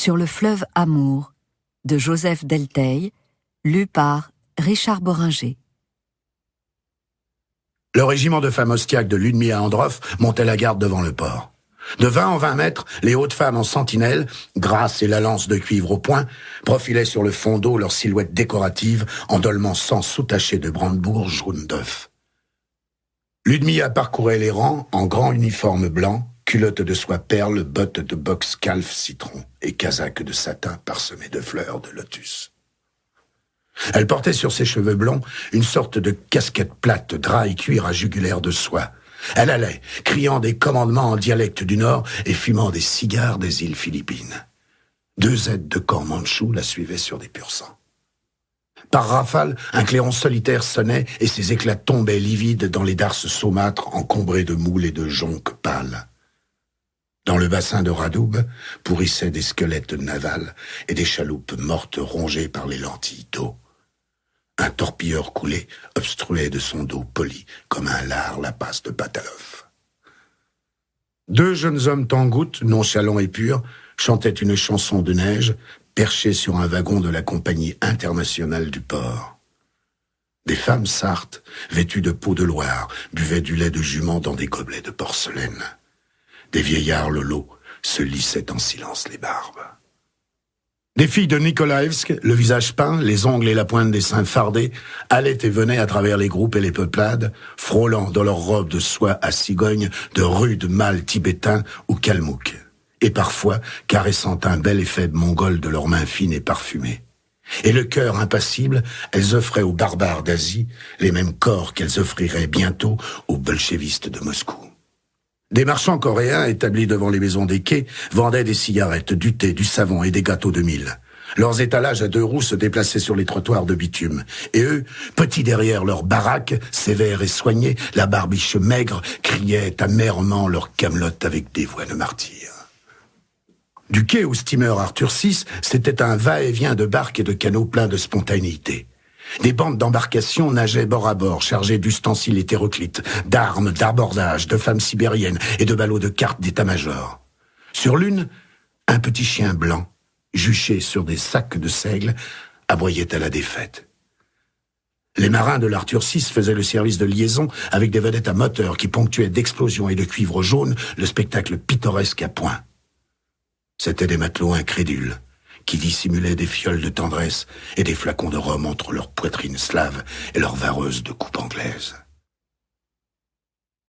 sur le fleuve Amour, de Joseph Delteil, lu par Richard Boringer. Le régiment de femmes ostiaques de Ludmilla Androff montait la garde devant le port. De 20 en 20 mètres, les hautes femmes en sentinelle, grâce et la lance de cuivre au poing, profilaient sur le fond d'eau leurs silhouettes décoratives en dolmans sans sous-taché de brandebourgs jaune d'œuf. Ludmilla parcourait les rangs en grand uniforme blanc, culotte de soie perle, bottes de boxe calf citron et casaque de satin parsemé de fleurs de lotus. Elle portait sur ses cheveux blonds une sorte de casquette plate, drap et cuir à jugulaire de soie. Elle allait, criant des commandements en dialecte du Nord et fumant des cigares des îles Philippines. 2 aides de camp mandchous la suivaient sur des pur-sang. Par rafale, un clairon solitaire sonnait et ses éclats tombaient livides dans les darses saumâtres encombrés de moules et de jonques pâles. Dans le bassin de Radoub pourrissaient des squelettes navals et des chaloupes mortes rongées par les lentilles d'eau. Un torpilleur coulé obstruait de son dos poli comme un lard la passe de Batalov. 2 jeunes hommes tangouts, nonchalants et purs, chantaient une chanson de neige, perchés sur un wagon de la compagnie internationale du port. Des femmes sartes, vêtues de peau de Loire, buvaient du lait de jument dans des gobelets de porcelaine. Des vieillards lolos se lissaient en silence les barbes. Des filles de Nikolaïevsk, le visage peint, les ongles et la pointe des seins fardés, allaient et venaient à travers les groupes et les peuplades, frôlant dans leurs robes de soie à cigogne de rudes mâles tibétains ou kalmouks, et parfois caressant un bel et faible mongol de leurs mains fines et parfumées. Et le cœur impassible, elles offraient aux barbares d'Asie les mêmes corps qu'elles offriraient bientôt aux bolchevistes de Moscou. Des marchands coréens établis devant les maisons des quais vendaient des cigarettes, du thé, du savon et des gâteaux de mil. Leurs étalages à 2 roues se déplaçaient sur les trottoirs de bitume. Et eux, petits derrière leurs baraques, sévères et soignés, la barbiche maigre, criaient amèrement leur camelote avec des voix de martyrs. Du quai au steamer Arthur VI, c'était un va-et-vient de barques et de canots pleins de spontanéité. Des bandes d'embarcations nageaient bord à bord, chargées d'ustensiles hétéroclites, d'armes, d'abordage, de femmes sibériennes et de ballots de cartes d'état-major. Sur l'une, un petit chien blanc, juché sur des sacs de seigle, aboyait à la défaite. Les marins de l'Arthur VI faisaient le service de liaison avec des vedettes à moteur qui ponctuaient d'explosions et de cuivre jaune le spectacle pittoresque à point. C'étaient des matelots incrédules, qui dissimulaient des fioles de tendresse et des flacons de rhum entre leurs poitrines slaves et leurs vareuses de coupe anglaise.